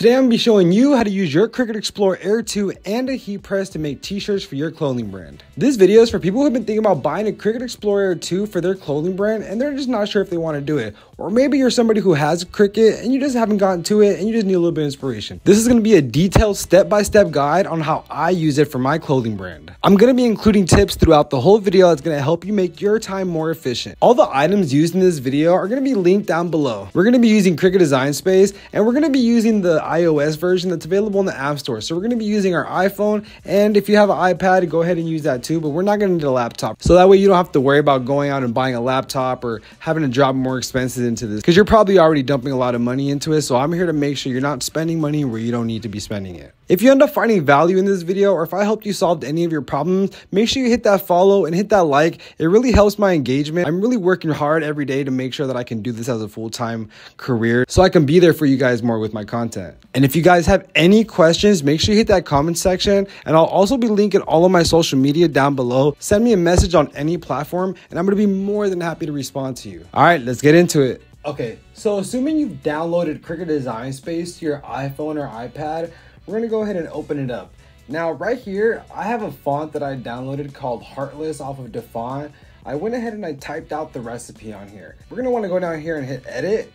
Today I'm going to be showing you how to use your Cricut Explorer Air 2 and a heat press to make t-shirts for your clothing brand. This video is for people who have been thinking about buying a Cricut Explorer Air 2 for their clothing brand and they're just not sure if they want to do it. Or maybe you're somebody who has a Cricut and you just haven't gotten to it and you just need a little bit of inspiration. This is going to be a detailed step-by-step guide on how I use it for my clothing brand. I'm going to be including tips throughout the whole video that's going to help you make your time more efficient. All the items used in this video are going to be linked down below. We're going to be using Cricut Design Space and we're going to be using the iOS version that's available in the App Store. So we're going to be using our iPhone, and if you have an iPad, go ahead and use that too, but we're not going to need a laptop. So that way you don't have to worry about going out and buying a laptop or having to drop more expenses into this because you're probably already dumping a lot of money into it. So I'm here to make sure you're not spending money where you don't need to be spending it. If you end up finding value in this video, or if I helped you solve any of your problems, make sure you hit that follow and hit that like. It really helps my engagement. I'm really working hard every day to make sure that I can do this as a full-time career so I can be there for you guys more with my content. And if you guys have any questions, make sure you hit that comment section, and I'll also be linking all of my social media down below. Send me a message on any platform and I'm going to be more than happy to respond to you. All right, let's get into it. Okay, so assuming you've downloaded Cricut Design Space to your iPhone or iPad, we're going to go ahead and open it up. Now right here, I have a font that I downloaded called Heartless off of Defont. I went ahead and I typed out the recipe on here. We're going to want to go down here and hit edit.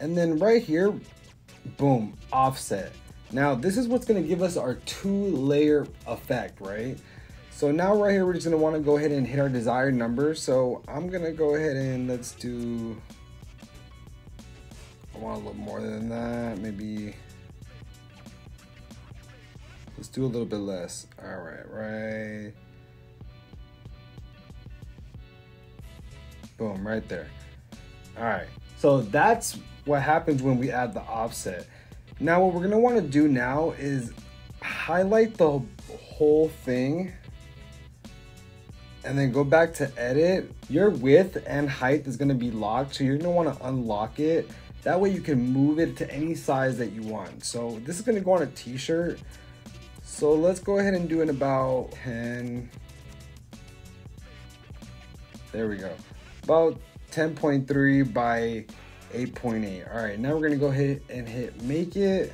And then right here, boom, offset. Now this is what's going to give us our 2-layer effect, right? So now right here, we're just going to want to go ahead and hit our desired number. So I'm going to go ahead and let's do, I want a little more than that, maybe. Let's do a little bit less. All right. Boom, right there. All right, so that's what happens when we add the offset. Now what we're gonna wanna do now is highlight the whole thing and then go back to edit. Your width and height is gonna be locked, so you're gonna wanna unlock it. That way you can move it to any size that you want. So this is gonna go on a t-shirt. So let's go ahead and do it about 10. There we go. About 10.3 by 8.8. All right, now we're gonna go ahead and hit make it.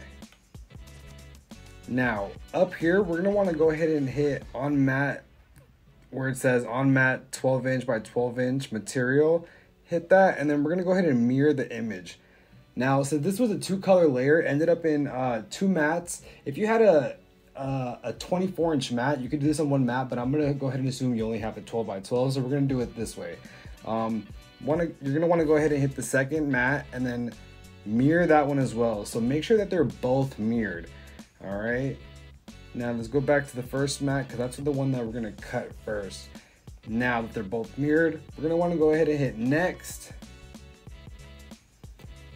Now up here, we're gonna wanna go ahead and hit on matte where it says on matte 12" by 12" material. Hit that, and then we're gonna go ahead and mirror the image. Now, since this was a 2-color layer, it ended up in 2 mattes. If you had a 24" mat, you could do this on 1 mat, but I'm gonna go ahead and assume you only have a 12 by 12, so we're gonna do it this way. You're gonna want to go ahead and hit the second mat and then mirror that one as well. So make sure that they're both mirrored. All right, now let's go back to the first mat because that's the one that we're gonna cut first. Now that they're both mirrored, we're gonna want to go ahead and hit next.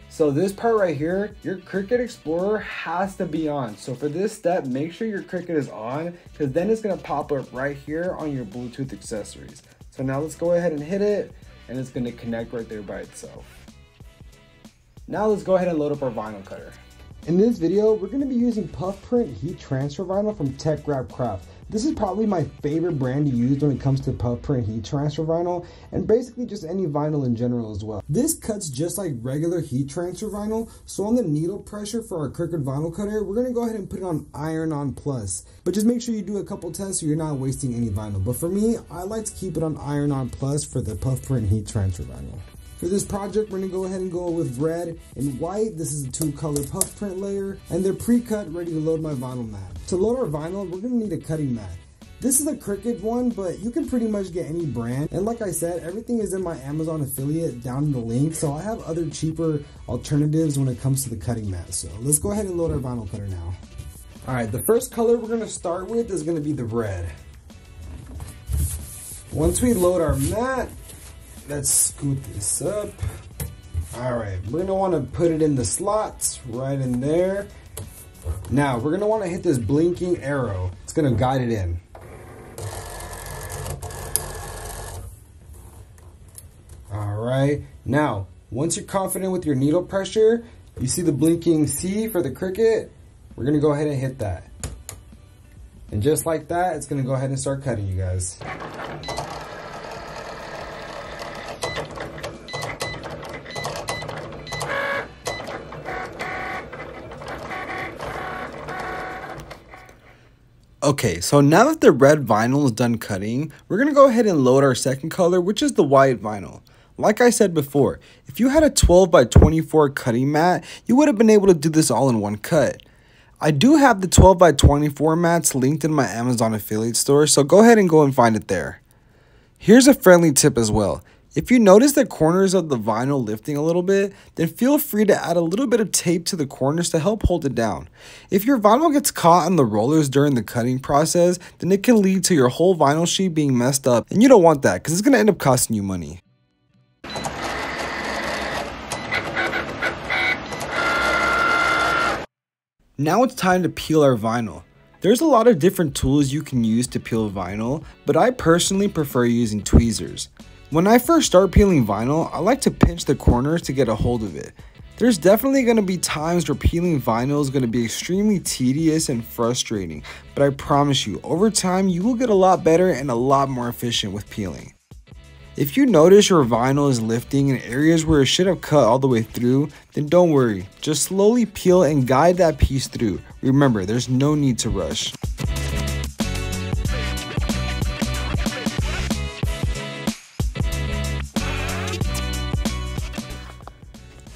So this part right here, your Cricut Explorer has to be on. So for this step, make sure your Cricut is on because then it's gonna pop up right here on your Bluetooth accessories. So now let's go ahead and hit it and it's gonna connect right there by itself. Now let's go ahead and load up our vinyl cutter. In this video, we're gonna be using puff print heat transfer vinyl from Tech Grab Craft. This is probably my favorite brand to use when it comes to puff print heat transfer vinyl, and basically just any vinyl in general as well. This cuts just like regular heat transfer vinyl, so on the needle pressure for our Cricut vinyl cutter, we're gonna go ahead and put it on Iron On Plus. But just make sure you do a couple tests so you're not wasting any vinyl. But for me, I like to keep it on Iron On Plus for the puff print heat transfer vinyl. For this project, we're gonna go ahead and go with red and white. This is a 2-color puff print layer, and they're pre-cut, ready to load my vinyl mat. To load our vinyl, we're gonna need a cutting mat. This is a Cricut one, but you can pretty much get any brand. And like I said, everything is in my Amazon affiliate down in the link, so I have other cheaper alternatives when it comes to the cutting mat. So let's go ahead and load our vinyl cutter now. All right, the first color we're gonna start with is gonna be the red. Once we load our mat, let's scoot this up. All right, we're gonna wanna put it in the slots right in there. Now, we're gonna wanna hit this blinking arrow. It's gonna guide it in. All right, now, once you're confident with your needle pressure, you see the blinking C for the Cricut, we're gonna go ahead and hit that. And just like that, it's gonna go ahead and start cutting, you guys. Okay, so now that the red vinyl is done cutting, we're going to go ahead and load our second color, which is the white vinyl. Like I said before, if you had a 12 by 24 cutting mat, you would have been able to do this all in one cut. I do have the 12 by 24 mats linked in my Amazon affiliate store, so go ahead and find it there. Here's a friendly tip as well. If you notice the corners of the vinyl lifting a little bit, then feel free to add a little bit of tape to the corners to help hold it down. If your vinyl gets caught on the rollers during the cutting process, then it can lead to your whole vinyl sheet being messed up, and you don't want that because it's going to end up costing you money. Now it's time to peel our vinyl. There's a lot of different tools you can use to peel vinyl, but I personally prefer using tweezers. When I first start peeling vinyl, I like to pinch the corners to get a hold of it. There's definitely going to be times where peeling vinyl is going to be extremely tedious and frustrating, but I promise you, over time you will get a lot better and a lot more efficient with peeling. If you notice your vinyl is lifting in areas where it should have cut all the way through, then don't worry, just slowly peel and guide that piece through. Remember, there's no need to rush.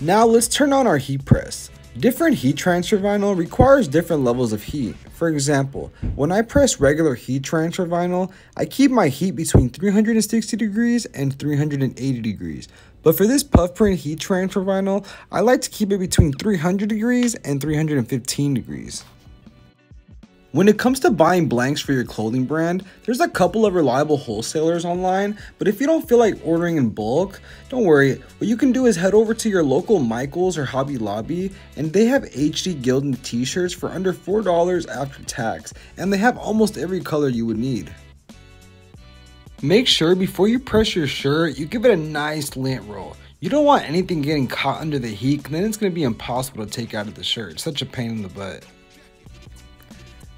Now let's turn on our heat press. Different heat transfer vinyl requires different levels of heat. For example, when I press regular heat transfer vinyl, I keep my heat between 360 degrees and 380 degrees. But for this puff print heat transfer vinyl, I like to keep it between 300 degrees and 315 degrees. When it comes to buying blanks for your clothing brand, there's a couple of reliable wholesalers online, but if you don't feel like ordering in bulk, don't worry. What you can do is head over to your local Michaels or Hobby Lobby, and they have HD Gildan t-shirts for under $4 after tax, and they have almost every color you would need. Make sure before you press your shirt, you give it a nice lint roll. You don't want anything getting caught under the heat, then it's going to be impossible to take out of the shirt. It's such a pain in the butt.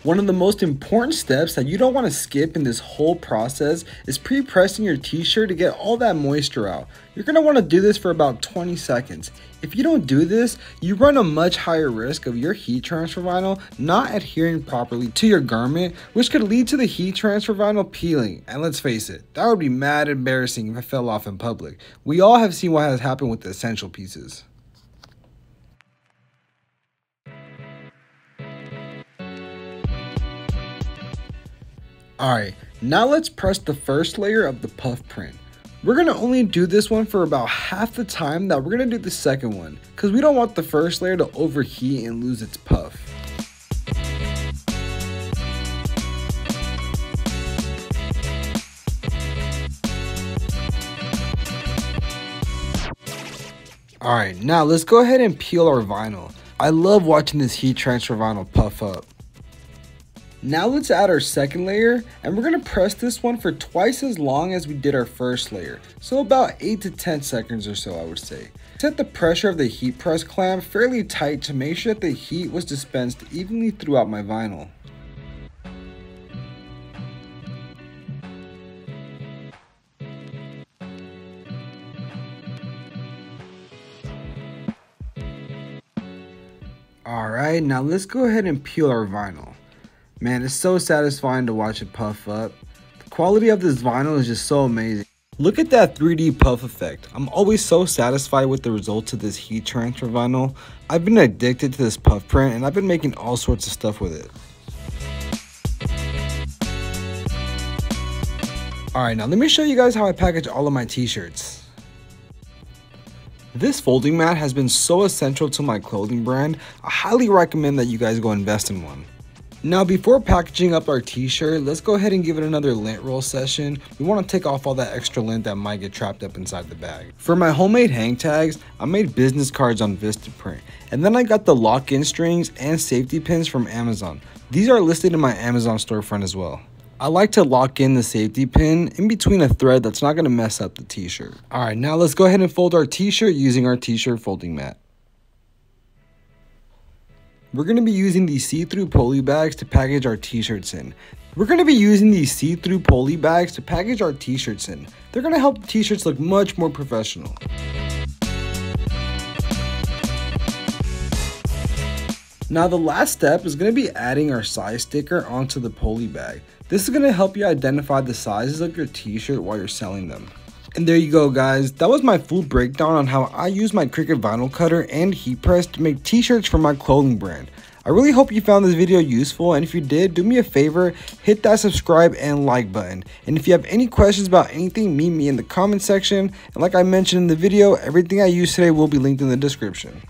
One of the most important steps that you don't want to skip in this whole process is pre-pressing your t-shirt to get all that moisture out. You're going to want to do this for about 20 seconds. If you don't do this, you run a much higher risk of your heat transfer vinyl not adhering properly to your garment, which could lead to the heat transfer vinyl peeling. And let's face it, that would be mad embarrassing if it fell off in public. We all have seen what has happened with the essential pieces. Alright, now let's press the first layer of the puff print. We're going to only do this one for about half the time that we're going to do the second one, because we don't want the first layer to overheat and lose its puff. Alright, now let's go ahead and peel our vinyl. I love watching this heat transfer vinyl puff up. Now let's add our second layer, and we're going to press this one for twice as long as we did our first layer, so about 8 to 10 seconds or so, I would say. Set the pressure of the heat press clamp fairly tight to make sure that the heat was dispensed evenly throughout my vinyl. Alright, now let's go ahead and peel our vinyl. Man, it's so satisfying to watch it puff up. The quality of this vinyl is just so amazing. Look at that 3D puff effect. I'm always so satisfied with the results of this heat transfer vinyl. I've been addicted to this puff print and I've been making all sorts of stuff with it. Alright, now let me show you guys how I package all of my t-shirts. This folding mat has been so essential to my clothing brand. I highly recommend that you guys go invest in one. Now before packaging up our t-shirt, let's go ahead and give it another lint roll session. We want to take off all that extra lint that might get trapped up inside the bag. For my homemade hang tags, I made business cards on Vistaprint, and then I got the lock-in strings and safety pins from Amazon. These are listed in my Amazon storefront as well. I like to lock in the safety pin in between a thread that's not going to mess up the t-shirt. Alright, now let's go ahead and fold our t-shirt using our t-shirt folding mat. We're going to be using these see-through poly bags to package our t-shirts in. They're going to help the t-shirts look much more professional. Now the last step is going to be adding our size sticker onto the poly bag. This is going to help you identify the sizes of your t-shirt while you're selling them. And there you go guys, that was my full breakdown on how I use my Cricut vinyl cutter and heat press to make t-shirts for my clothing brand. I really hope you found this video useful, and if you did, do me a favor, hit that subscribe and like button. And if you have any questions about anything, meet me in the comment section. And like I mentioned in the video, everything I used today will be linked in the description.